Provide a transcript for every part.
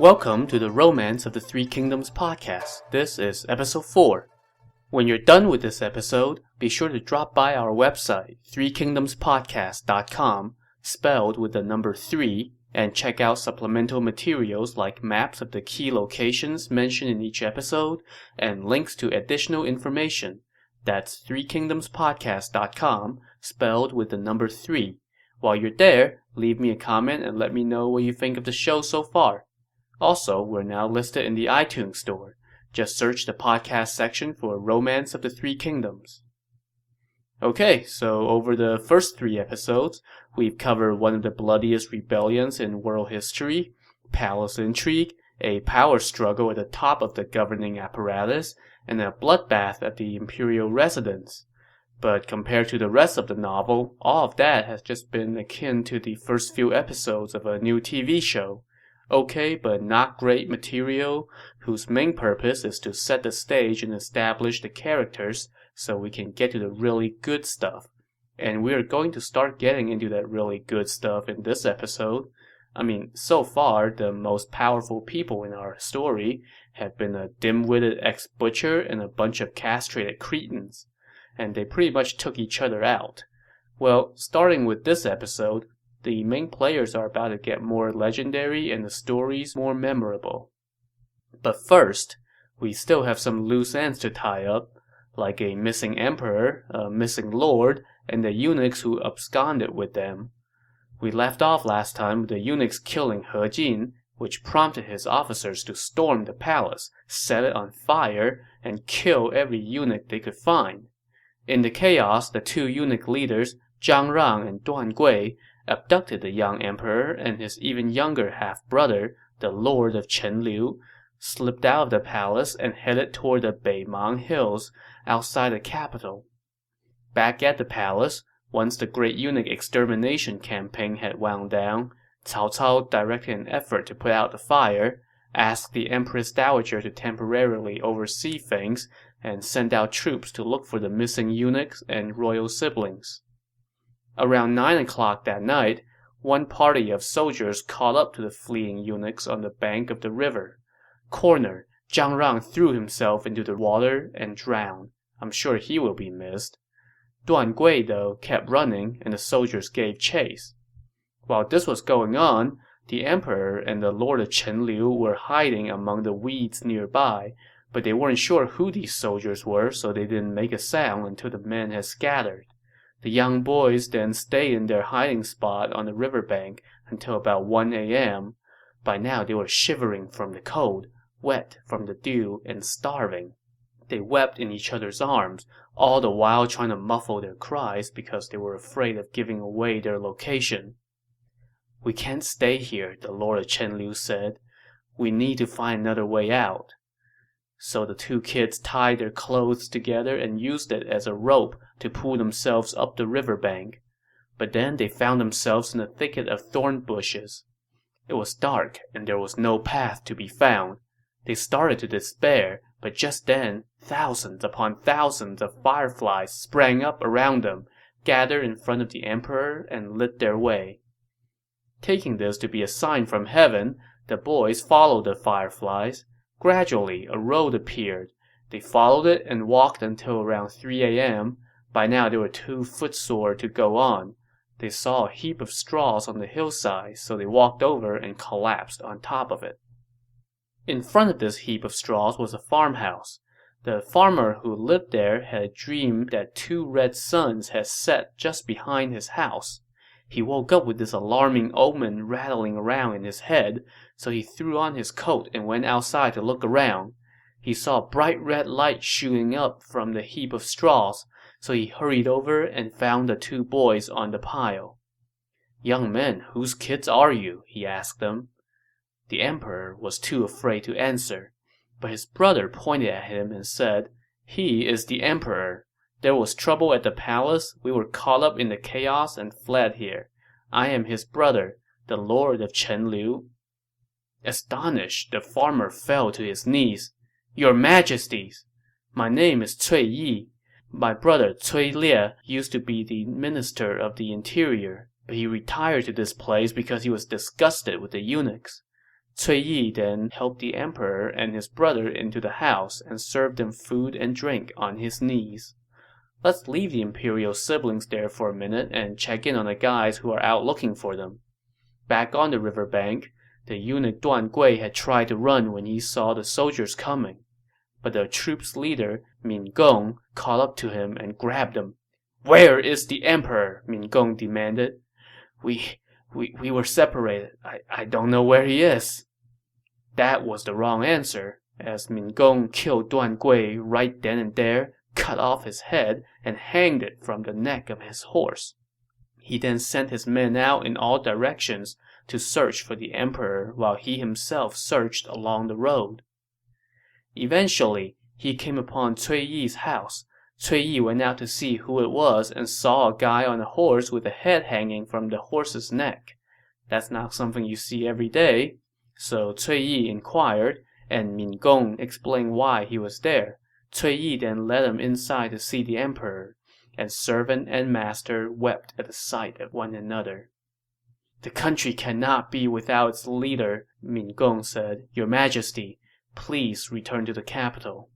Welcome to the Romance of the Three Kingdoms podcast. This is episode 4. When you're done with this episode, be sure to drop by our website, threekingdomspodcast.com, spelled with the number 3, and check out supplemental materials like maps of the key locations mentioned in each episode and links to additional information. That's threekingdomspodcast.com, spelled with the number 3. While you're there, leave me a comment and let me know what you think of the show so far. Also, we're now listed in the iTunes store. Just search the podcast section for Romance of the Three Kingdoms. Okay, so over the first 3 episodes, we've covered one of the bloodiest rebellions in world history, palace intrigue, a power struggle at the top of the governing apparatus, and a bloodbath at the imperial residence. But compared to the rest of the novel, all of that has just been akin to the first few episodes of a new TV show. Okay, but not great material, whose main purpose is to set the stage and establish the characters so we can get to the really good stuff. And we're going to start getting into that really good stuff in this episode. So far, the most powerful people in our story have been a dim-witted ex-butcher and a bunch of castrated cretins. And they pretty much took each other out. Well, starting with this episode, the main players are about to get more legendary and the stories more memorable. But first, we still have some loose ends to tie up, like a missing emperor, a missing lord, and the eunuchs who absconded with them. We left off last time with the eunuchs killing He Jin, which prompted his officers to storm the palace, set it on fire, and kill every eunuch they could find. In the chaos, the 2 eunuch leaders, Zhang Rang and Duan Gui, abducted the young emperor and his even younger half-brother, the lord of Chenliu, slipped out of the palace and headed toward the Beimang Hills outside the capital. Back at the palace, once the great eunuch extermination campaign had wound down, Cao Cao directed an effort to put out the fire, asked the Empress Dowager to temporarily oversee things, and send out troops to look for the missing eunuchs and royal siblings. Around 9 o'clock that night, one party of soldiers caught up to the fleeing eunuchs on the bank of the river. Cornered, Zhang Rang threw himself into the water and drowned. I'm sure he will be missed. Duan Gui, though, kept running, and the soldiers gave chase. While this was going on, the emperor and the lord of Chenliu were hiding among the weeds nearby, but they weren't sure who these soldiers were, so they didn't make a sound until the men had scattered. The young boys then stayed in their hiding spot on the riverbank until about 1 a.m. By now they were shivering from the cold, wet from the dew, and starving. They wept in each other's arms, all the while trying to muffle their cries because they were afraid of giving away their location. "We can't stay here," the lord of Chenliu said. "We need to find another way out." So the 2 kids tied their clothes together and used it as a rope to pull themselves up the riverbank. But then they found themselves in a thicket of thorn bushes. It was dark, and there was no path to be found. They started to despair, but just then, thousands upon thousands of fireflies sprang up around them, gathered in front of the emperor, and lit their way. Taking this to be a sign from heaven, the boys followed the fireflies. Gradually, a road appeared. They followed it and walked until around 3 a.m. By now, they were too footsore to go on. They saw a heap of straws on the hillside, so they walked over and collapsed on top of it. In front of this heap of straws was a farmhouse. The farmer who lived there had a dream that 2 red suns had set just behind his house. He woke up with this alarming omen rattling around in his head, so he threw on his coat and went outside to look around. He saw a bright red light shooting up from the heap of straws, so he hurried over and found the 2 boys on the pile. "Young men, whose kids are you?" he asked them. The emperor was too afraid to answer, but his brother pointed at him and said, "He is the emperor. There was trouble at the palace, we were caught up in the chaos and fled here. I am his brother, the lord of Chenliu." Astonished, the farmer fell to his knees. "Your Majesties! My name is Cui Yi. My brother Cui Lie used to be the minister of the interior, but he retired to this place because he was disgusted with the eunuchs. Cui Yi then helped the emperor and his brother into the house and served them food and drink on his knees. Let's leave the imperial siblings there for a minute and check in on the guys who are out looking for them. Back on the riverbank, the eunuch Duan Gui had tried to run when he saw the soldiers coming. But the troop's leader, Min Gong, caught up to him and grabbed him. "Where is the emperor?" Min Gong demanded. We were separated. I don't know where he is." That was the wrong answer, as Min Gong killed Duan Gui right then and there, cut off his head, and hanged it from the neck of his horse. He then sent his men out in all directions to search for the emperor while he himself searched along the road. Eventually, he came upon Cui Yi's house. Cui Yi went out to see who it was and saw a guy on a horse with a head hanging from the horse's neck. That's not something you see every day. So Cui Yi inquired, and Min Gong explained why he was there. Cui Yi then led him inside to see the emperor, and servant and master wept at the sight of one another. "The country cannot be without its leader," Min Gong said. "Your Majesty, please return to the capital."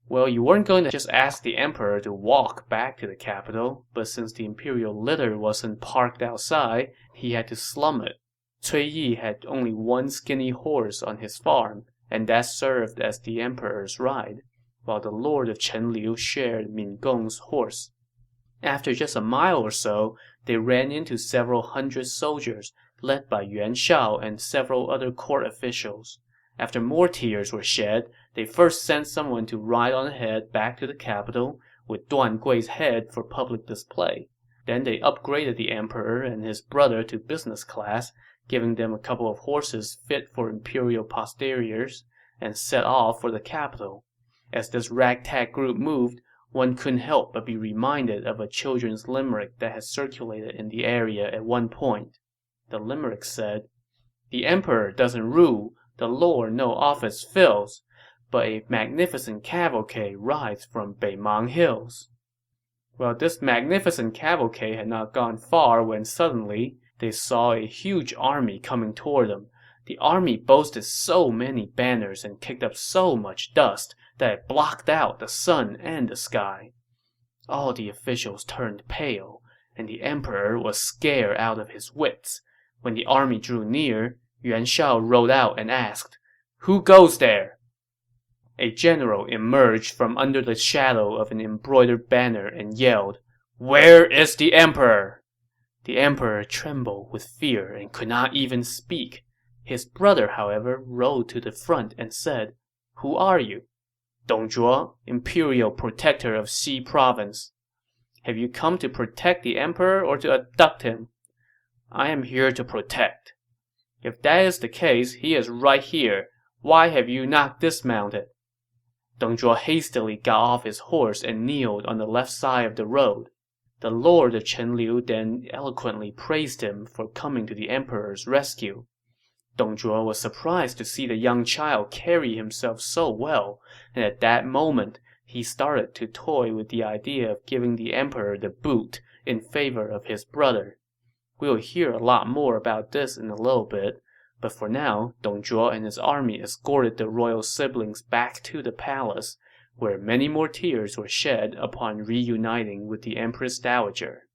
Well, you weren't going to just ask the emperor to walk back to the capital, but since the imperial litter wasn't parked outside, he had to slum it. Cui Yi had only one skinny horse on his farm, and that served as the emperor's ride, while the lord of Chenliu shared Min Gong's horse. After just a mile or so, they ran into several hundred soldiers, led by Yuan Shao and several other court officials. After more tears were shed, they first sent someone to ride on ahead back to the capital, with Duan Gui's head for public display. Then they upgraded the emperor and his brother to business class, giving them a couple of horses fit for imperial posteriors, and set off for the capital. As this ragtag group moved, one couldn't help but be reminded of a children's limerick that had circulated in the area at one point. The limerick said, "The emperor doesn't rule, the lord no office fills, but a magnificent cavalcade rides from Beimang Hills." Well, this magnificent cavalcade had not gone far when suddenly they saw a huge army coming toward them. The army boasted so many banners and kicked up so much dust that it blocked out the sun and the sky. All the officials turned pale, and the emperor was scared out of his wits. When the army drew near, Yuan Shao rode out and asked, "Who goes there?" A general emerged from under the shadow of an embroidered banner and yelled, "Where is the emperor?" The emperor trembled with fear and could not even speak. His brother, however, rode to the front and said, "Who are you?" "Dong Zhuo, imperial protector of Xi province." "Have you come to protect the emperor or to abduct him?" "I am here to protect." "If that is the case, he is right here. Why have you not dismounted?" Dong Zhuo hastily got off his horse and kneeled on the left side of the road. The lord of Chenliu then eloquently praised him for coming to the emperor's rescue. Dong Zhuo was surprised to see the young child carry himself so well, and at that moment, he started to toy with the idea of giving the emperor the boot in favor of his brother. We'll hear a lot more about this in a little bit, but for now, Dong Zhuo and his army escorted the royal siblings back to the palace, where many more tears were shed upon reuniting with the Empress Dowager.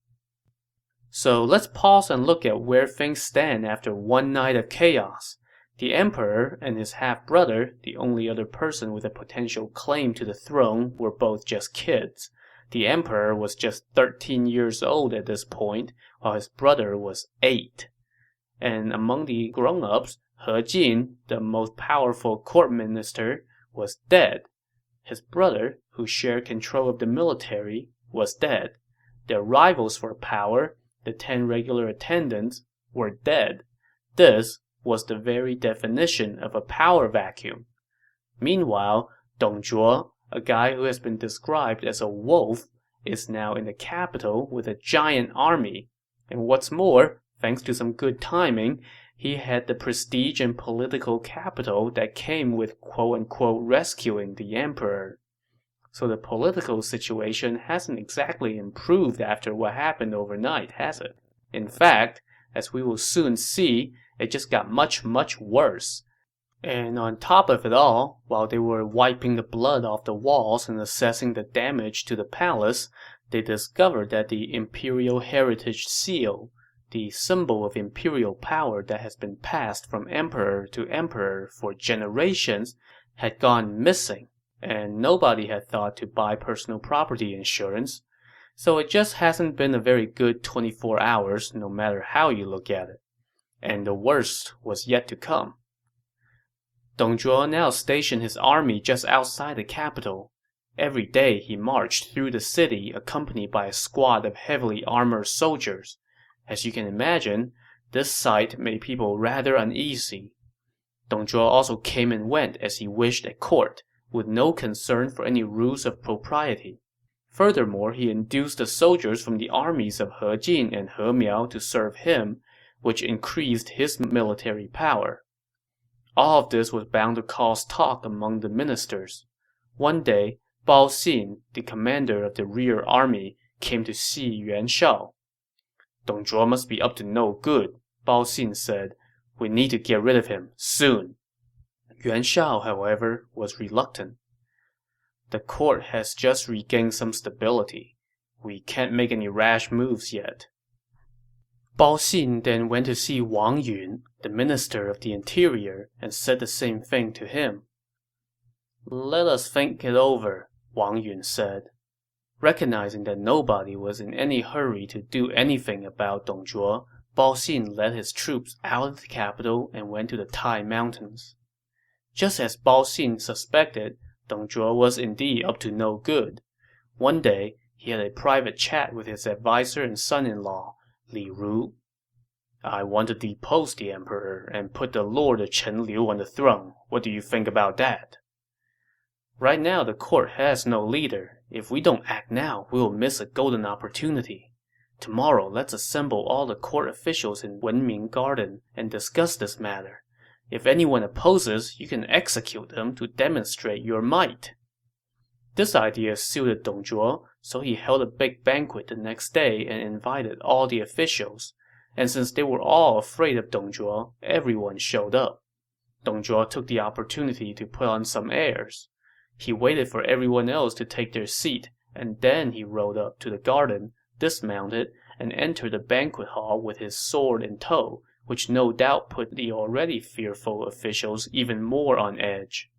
So let's pause and look at where things stand after one night of chaos. The emperor and his half-brother, the only other person with a potential claim to the throne, were both just kids. The emperor was just 13 years old at this point, while his brother was 8. And among the grown-ups, He Jin, the most powerful court minister, was dead. His brother, who shared control of the military, was dead. Their rivals for power, the 10 regular attendants, were dead. This was the very definition of a power vacuum. Meanwhile, Dong Zhuo, a guy who has been described as a wolf, is now in the capital with a giant army. And what's more, thanks to some good timing, he had the prestige and political capital that came with quote-unquote rescuing the emperor. So the political situation hasn't exactly improved after what happened overnight, has it? In fact, as we will soon see, It just got much, much worse. And on top of it all, while they were wiping the blood off the walls and assessing the damage to the palace, they discovered that the Imperial Heritage Seal, the symbol of imperial power that has been passed from emperor to emperor for generations, had gone missing, and nobody had thought to buy personal property insurance. So it just hasn't been a very good 24 hours, no matter how you look at it. And the worst was yet to come. Dong Zhuo now stationed his army just outside the capital. Every day he marched through the city accompanied by a squad of heavily armored soldiers. As you can imagine, this sight made people rather uneasy. Dong Zhuo also came and went as he wished at court, with no concern for any rules of propriety. Furthermore, he induced the soldiers from the armies of He Jin and He Miao to serve him, which increased his military power. All of this was bound to cause talk among the ministers. One day, Bao Xin, the commander of the rear army, came to see Yuan Shao. "Dong Zhuo must be up to no good," Bao Xin said. "We need to get rid of him, soon." Yuan Shao, however, was reluctant. "The court has just regained some stability. We can't make any rash moves yet." Bao Xin then went to see Wang Yun, the minister of the interior, and said the same thing to him. "Let us think it over," Wang Yun said. Recognizing that nobody was in any hurry to do anything about Dong Zhuo, Bao Xin led his troops out of the capital and went to the Tai Mountains. Just as Bao Xin suspected, Dong Zhuo was indeed up to no good. One day, he had a private chat with his advisor and son-in-law, Li Ru. "I want to depose the emperor and put the lord of Chenliu on the throne. What do you think about that?" "Right now the court has no leader. If we don't act now, we will miss a golden opportunity. Tomorrow let's assemble all the court officials in Wenming Garden and discuss this matter. If anyone opposes, you can execute them to demonstrate your might." This idea suited Dong Zhuo, so he held a big banquet the next day and invited all the officials. And since they were all afraid of Dong Zhuo, everyone showed up. Dong Zhuo took the opportunity to put on some airs. He waited for everyone else to take their seat, and then he rode up to the garden, dismounted, and entered the banquet hall with his sword in tow, which no doubt put the already fearful officials even more on edge.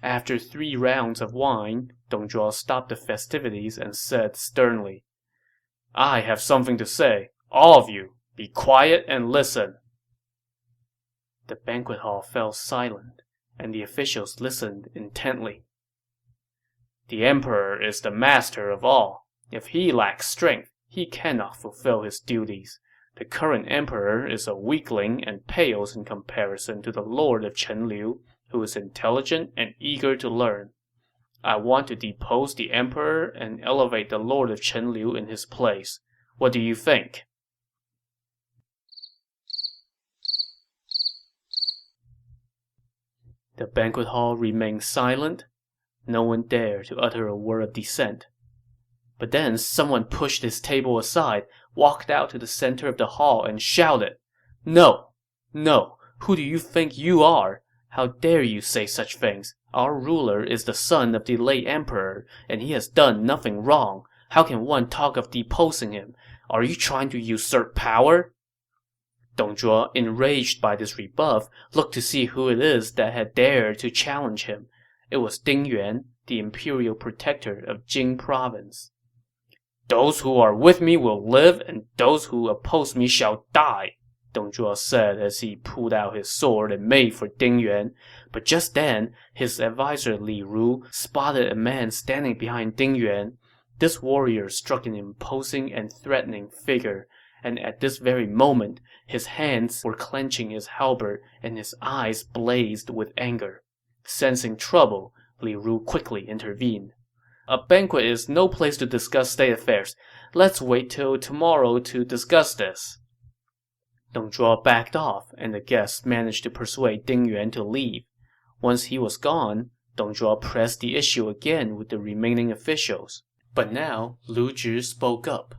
After 3 rounds of wine, Dong Zhuo stopped the festivities and said sternly, "I have something to say. All of you, be quiet and listen." The banquet hall fell silent, and the officials listened intently. "The emperor is the master of all. If he lacks strength, he cannot fulfill his duties. The current emperor is a weakling and pales in comparison to the lord of Chenliu, who is intelligent and eager to learn. I want to depose the emperor and elevate the lord of Chenliu in his place. What do you think?" The banquet hall remained silent. No one dared to utter a word of dissent. But then someone pushed his table aside, walked out to the center of the hall, and shouted, "No! No! Who do you think you are? How dare you say such things? Our ruler is the son of the late emperor, and he has done nothing wrong. How can one talk of deposing him? Are you trying to usurp power?" Dong Zhuo, enraged by this rebuff, looked to see who it is that had dared to challenge him. It was Ding Yuan, the imperial protector of Jing province. "Those who are with me will live, and those who oppose me shall die," Dong Zhuo said as he pulled out his sword and made for Ding Yuan. But just then, his advisor Li Ru spotted a man standing behind Ding Yuan. This warrior struck an imposing and threatening figure, and at this very moment, his hands were clenching his halberd and his eyes blazed with anger. Sensing trouble, Li Ru quickly intervened. "A banquet is no place to discuss state affairs. Let's wait till tomorrow to discuss this." Dong Zhuo backed off, and the guests managed to persuade Ding Yuan to leave. Once he was gone, Dong Zhuo pressed the issue again with the remaining officials. But now, Lu Zhi spoke up.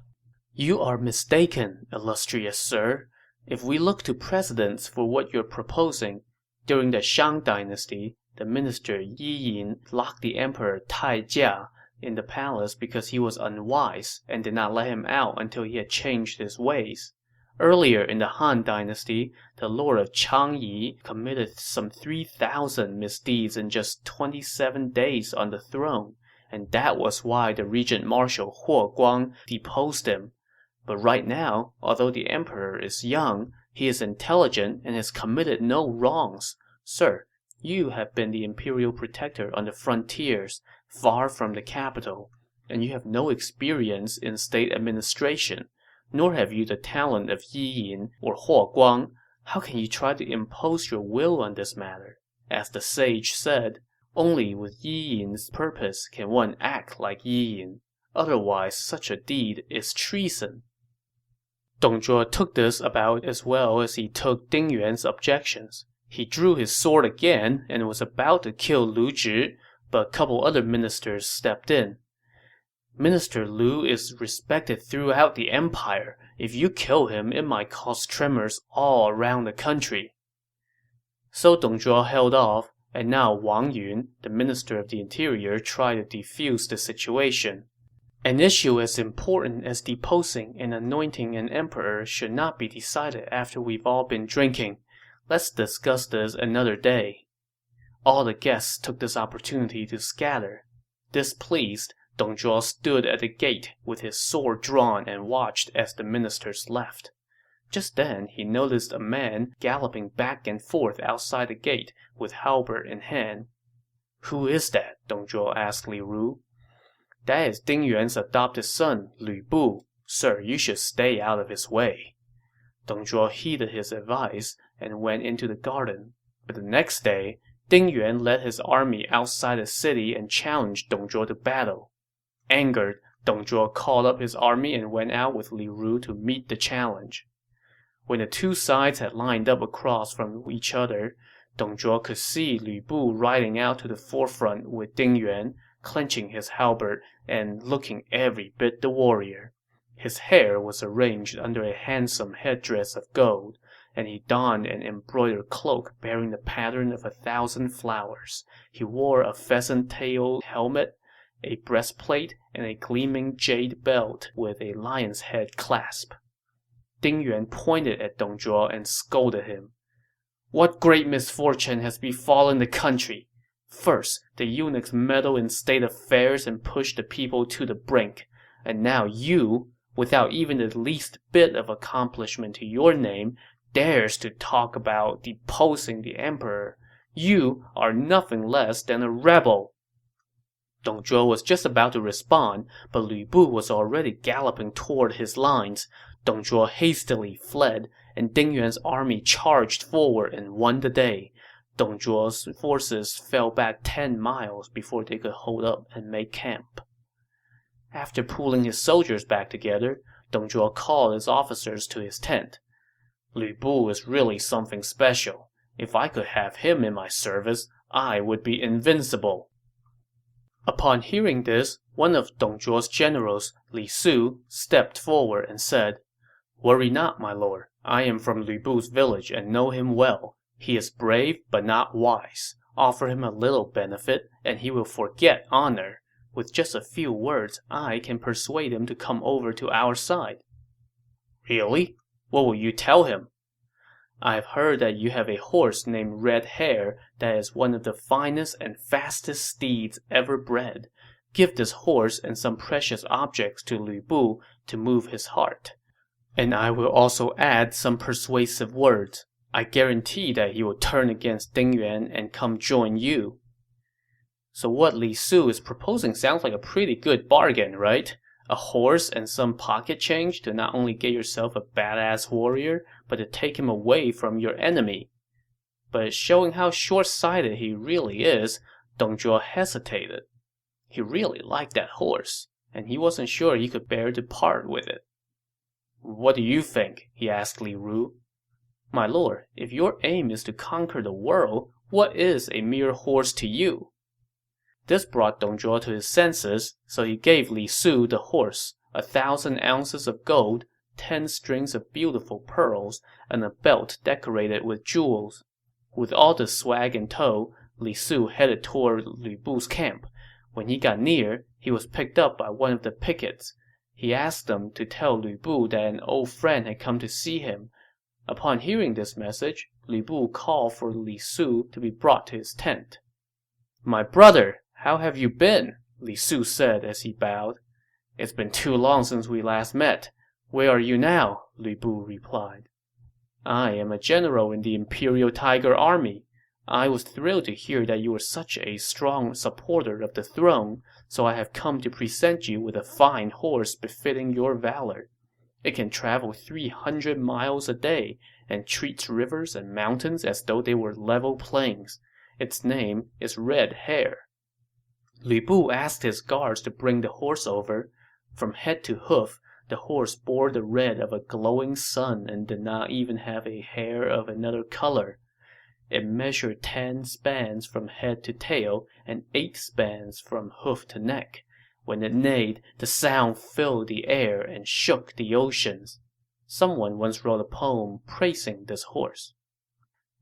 "You are mistaken, illustrious sir. If we look to precedents for what you're proposing, during the Shang dynasty, the minister Yi Yin locked the emperor Tai Jia in the palace because he was unwise and did not let him out until he had changed his ways. Earlier in the Han dynasty, the lord of Changyi committed some 3,000 misdeeds in just 27 days on the throne, and that was why the regent marshal Huo Guang deposed him. But right now, although the emperor is young, he is intelligent and has committed no wrongs. Sir, you have been the imperial protector on the frontiers, far from the capital, and you have no experience in state administration, nor have you the talent of Yi Yin or Huo Guang. How can you try to impose your will on this matter? As the sage said, only with Yi Yin's purpose can one act like Yi Yin. Otherwise, such a deed is treason. Dong Zhuo took this about as well as he took Ding Yuan's objections. He drew his sword again and was about to kill Lu Zhi, but a couple other ministers stepped in. Minister Lu is respected throughout the empire. If you kill him, it might cause tremors all around the country. So Dong Zhuo held off, and now Wang Yun, the minister of the interior, tried to defuse the situation. An issue as important as deposing and anointing an emperor should not be decided after we've all been drinking. Let's discuss this another day. All the guests took this opportunity to scatter. Displeased, Dong Zhuo stood at the gate with his sword drawn and watched as the ministers left. Just then, he noticed a man galloping back and forth outside the gate with halberd in hand. "Who is that?" Dong Zhuo asked Li Ru. "That is Ding Yuan's adopted son, Lu Bu. Sir, you should stay out of his way." Dong Zhuo heeded his advice and went into the garden. But the next day, Ding Yuan led his army outside the city and challenged Dong Zhuo to battle. Angered, Dong Zhuo called up his army and went out with Li Ru to meet the challenge. When the two sides had lined up across from each other, Dong Zhuo could see Lu Bu riding out to the forefront with Ding Yuan, clenching his halberd and looking every bit the warrior. His hair was arranged under a handsome headdress of gold, and he donned an embroidered cloak bearing the pattern of 1,000 flowers. He wore a pheasant-tailed helmet, a breastplate, and a gleaming jade belt with a lion's head clasp. Ding Yuan pointed at Dong Zhuo and scolded him. "What great misfortune has befallen the country? First, the eunuchs meddle in state affairs and push the people to the brink. And now you, without even the least bit of accomplishment to your name, dares to talk about deposing the emperor. You are nothing less than a rebel." Dong Zhuo was just about to respond, but Lu Bu was already galloping toward his lines. Dong Zhuo hastily fled, and Ding Yuan's army charged forward and won the day. Dong Zhuo's forces fell back 10 miles before they could hold up and make camp. After pulling his soldiers back together, Dong Zhuo called his officers to his tent. "Lu Bu is really something special. If I could have him in my service, I would be invincible." Upon hearing this, one of Dong Zhuo's generals, Li Su, stepped forward and said, "Worry not, my lord. I am from Lu Bu's village and know him well. He is brave but not wise. Offer him a little benefit, and he will forget honor. With just a few words, I can persuade him to come over to our side." "Really? What will you tell him?" "I have heard that you have a horse named Red Hare that is one of the finest and fastest steeds ever bred. Give this horse and some precious objects to Lu Bu to move his heart. And I will also add some persuasive words. I guarantee that he will turn against Ding Yuan and come join you." So what Li Su is proposing sounds like a pretty good bargain, right? A horse and some pocket change to not only get yourself a badass warrior, but to take him away from your enemy. But showing how short-sighted he really is, Dong Zhuo hesitated. He really liked that horse, and he wasn't sure he could bear to part with it. "What do you think?" he asked Li Ru. "My lord, if your aim is to conquer the world, what is a mere horse to you?" This brought Dong Zhuo to his senses, so he gave Li Su the horse, 1,000 ounces of gold, 10 strings of beautiful pearls, and a belt decorated with jewels. With all the swag in tow, Li Su headed toward Lu Bu's camp. When he got near, he was picked up by one of the pickets. He asked them to tell Lu Bu that an old friend had come to see him. Upon hearing this message, Lu Bu called for Li Su to be brought to his tent. "My brother, how have you been?" Li Su said as he bowed. "It's been too long since we last met. Where are you now?" Lu Bu replied. "I am a general in the Imperial Tiger Army. I was thrilled to hear that you were such a strong supporter of the throne, so I have come to present you with a fine horse befitting your valor. It can travel 300 miles a day and treats rivers and mountains as though they were level plains. Its name is Red Hare." Lu Bu asked his guards to bring the horse over. From head to hoof, the horse bore the red of a glowing sun and did not even have a hair of another color. It measured 10 spans from head to tail and 8 spans from hoof to neck. When it neighed, the sound filled the air and shook the oceans. Someone once wrote a poem praising this horse.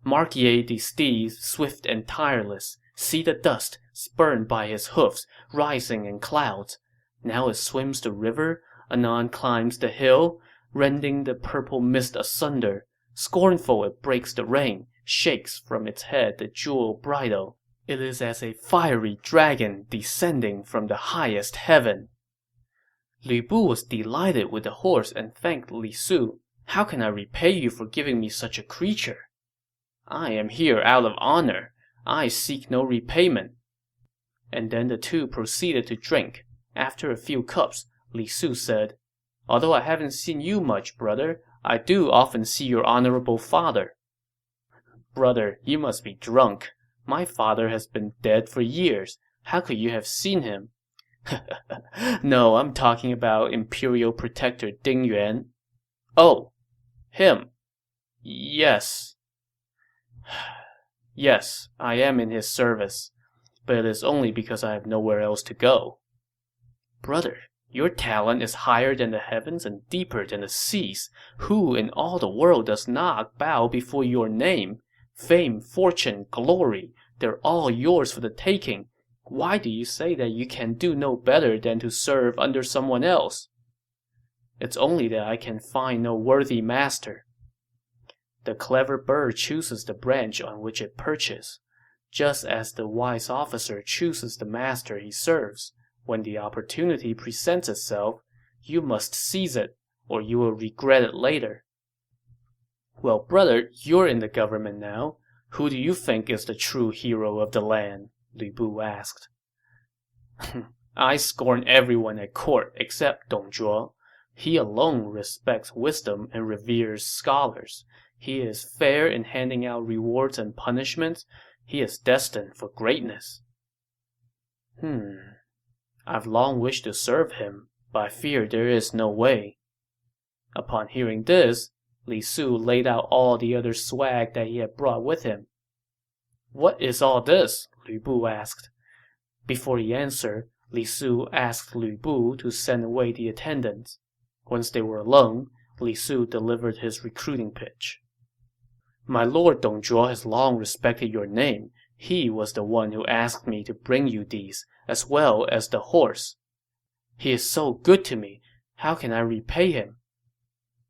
"Mark ye the steed swift and tireless. See the dust, spurned by his hoofs, rising in clouds. Now it swims the river, anon climbs the hill, rending the purple mist asunder. Scornful it breaks the rain, shakes from its head the jewel bridle. It is as a fiery dragon descending from the highest heaven." Lu Bu was delighted with the horse and thanked Li Su. "How can I repay you for giving me such a creature?" "I am here out of honor. I seek no repayment." And then the two proceeded to drink. After a few cups, Li Su said, "Although I haven't seen you much, brother, I do often see your honorable father." "Brother, you must be drunk. My father has been dead for years. How could you have seen him?" "No, I'm talking about Imperial Protector Ding Yuan." "Oh, him. Yes. Yes, I am in his service. But it is only because I have nowhere else to go." "Brother, your talent is higher than the heavens and deeper than the seas. Who in all the world does not bow before your name? Fame, fortune, glory, they're all yours for the taking. Why do you say that you can do no better than to serve under someone else?" "It's only that I can find no worthy master." "The clever bird chooses the branch on which it perches, just as the wise officer chooses the master he serves. When the opportunity presents itself, you must seize it, or you will regret it later." "Well, brother, you're in the government now. Who do you think is the true hero of the land?" Lu Bu asked. "I scorn everyone at court except Dong Zhuo. He alone respects wisdom and reveres scholars. He is fair in handing out rewards and punishments. He is destined for greatness." "I've long wished to serve him, but I fear there is no way." Upon hearing this, Li Su laid out all the other swag that he had brought with him. "What is all this?" Lu Bu asked. Before he answered, Li Su asked Lu Bu to send away the attendants. Once they were alone, Li Su delivered his recruiting pitch. "My lord Dong Zhuo has long respected your name. He was the one who asked me to bring you these, as well as the horse. He is so good to me. How can I repay him?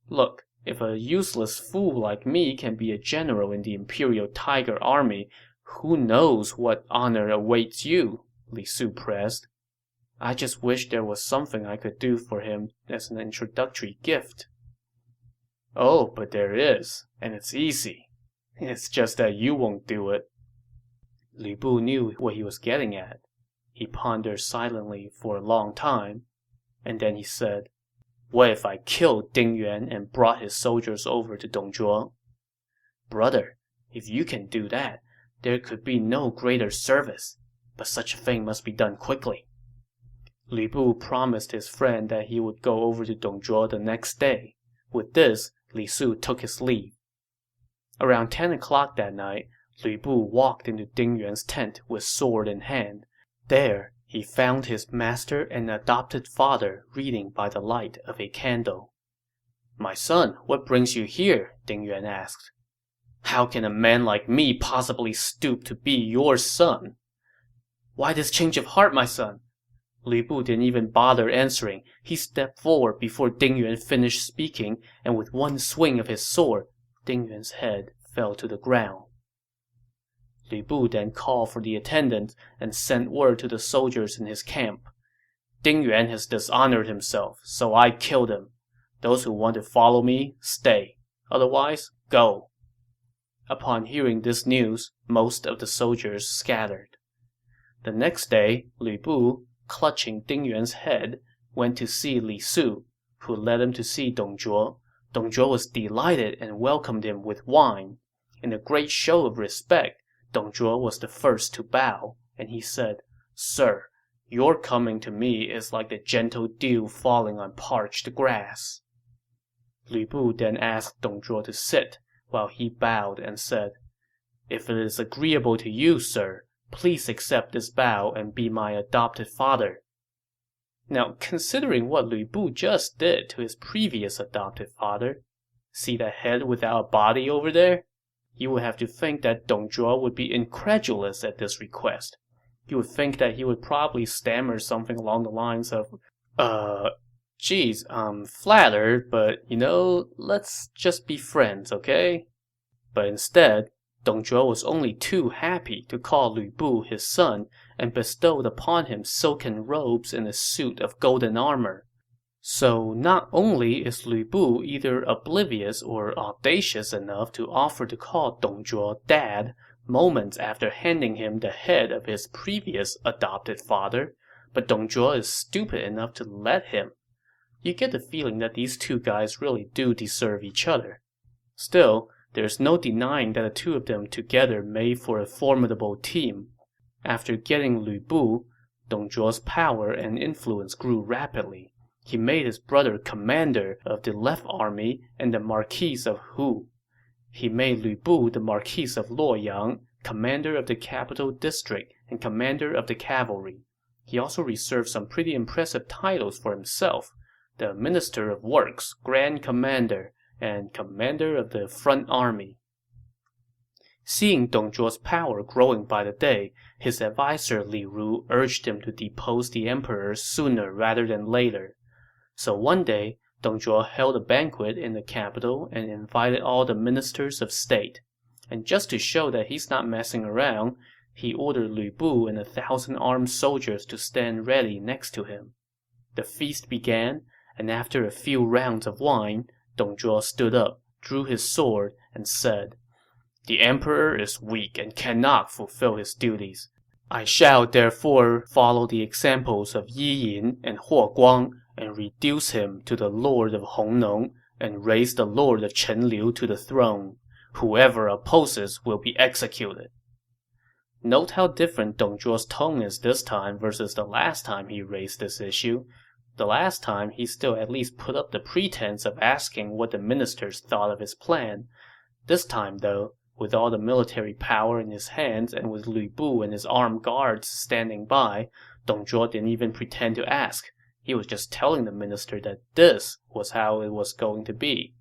Look, if a useless fool like me can be a general in the Imperial Tiger Army, who knows what honor awaits you?" Li Su pressed. "I just wish there was something I could do for him as an introductory gift." "Oh, but there is, and it's easy. It's just that you won't do it." Lu Bu knew what he was getting at. He pondered silently for a long time, and then he said, "What if I killed Ding Yuan and brought his soldiers over to Dong Zhuo?" "Brother, if you can do that, there could be no greater service. But such a thing must be done quickly." Lu Bu promised his friend that he would go over to Dong Zhuo the next day. With this, Li Su took his leave. Around 10 o'clock that night, Lu Bu walked into Ding Yuan's tent with sword in hand. There, he found his master and adopted father reading by the light of a candle. My son, what brings you here? Ding Yuan asked. How can a man like me possibly stoop to be your son? Why this change of heart, my son? Lu Bu didn't even bother answering. He stepped forward before Ding Yuan finished speaking, and with one swing of his sword, Ding Yuan's head fell to the ground. Lu Bu then called for the attendant and sent word to the soldiers in his camp. Ding Yuan has dishonored himself, so I killed him. Those who want to follow me, stay. Otherwise, go. Upon hearing this news, most of the soldiers scattered. The next day, Lu Bu, clutching Ding Yuan's head, went to see Li Su, who led him to see Dong Zhuo. Dong Zhuo was delighted and welcomed him with wine. In a great show of respect, Dong Zhuo was the first to bow, and he said, Sir, your coming to me is like the gentle dew falling on parched grass. Lu Bu then asked Dong Zhuo to sit, while he bowed and said, If it is agreeable to you, sir, please accept this bow and be my adopted father. Now, considering what Lu Bu just did to his previous adopted father, see that head without a body over there? You would have to think that Dong Zhuo would be incredulous at this request. You would think that he would probably stammer something along the lines of, geez, I'm flattered, but, let's just be friends, okay? But instead, Dong Zhuo was only too happy to call Lu Bu his son and bestowed upon him silken robes and a suit of golden armor. So not only is Lu Bu either oblivious or audacious enough to offer to call Dong Zhuo dad moments after handing him the head of his previous adopted father, but Dong Zhuo is stupid enough to let him. You get the feeling that these two guys really do deserve each other. Still, there's no denying that the two of them together made for a formidable team. After getting Lu Bu, Dong Zhuo's power and influence grew rapidly. He made his brother commander of the left army and the Marquis of Hu. He made Lu Bu the Marquis of Luoyang, commander of the capital district and commander of the cavalry. He also reserved some pretty impressive titles for himself: the Minister of Works, Grand Commander, and commander of the front army. Seeing Dong Zhuo's power growing by the day, his advisor Li Ru urged him to depose the emperor sooner rather than later. So one day, Dong Zhuo held a banquet in the capital and invited all the ministers of state. And just to show that he's not messing around, he ordered Lu Bu and 1,000 armed soldiers to stand ready next to him. The feast began, and after a few rounds of wine, Dong Zhuo stood up, drew his sword, and said, The emperor is weak and cannot fulfill his duties. I shall therefore follow the examples of Yi Yin and Huo Guang and reduce him to the lord of Hongnong and raise the lord of Chenliu to the throne. Whoever opposes will be executed. Note how different Dong Zhuo's tone is this time versus the last time he raised this issue. The last time, he still at least put up the pretense of asking what the ministers thought of his plan. This time, though, with all the military power in his hands and with Lu Bu and his armed guards standing by, Dong Zhuo didn't even pretend to ask. He was just telling the minister that this was how it was going to be.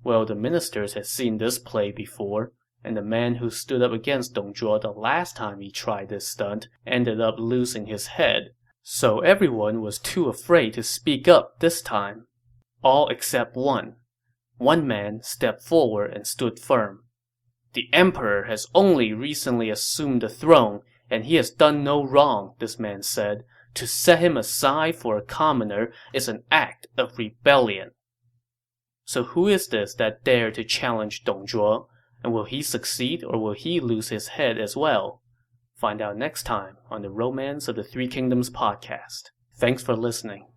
Well, the ministers had seen this play before, and the man who stood up against Dong Zhuo the last time he tried this stunt ended up losing his head. So everyone was too afraid to speak up this time. All except one. One man stepped forward and stood firm. The emperor has only recently assumed the throne, and he has done no wrong, this man said. To set him aside for a commoner is an act of rebellion. So who is this that dared to challenge Dong Zhuo? And will he succeed or will he lose his head as well? Find out next time on the Romance of the Three Kingdoms podcast. Thanks for listening.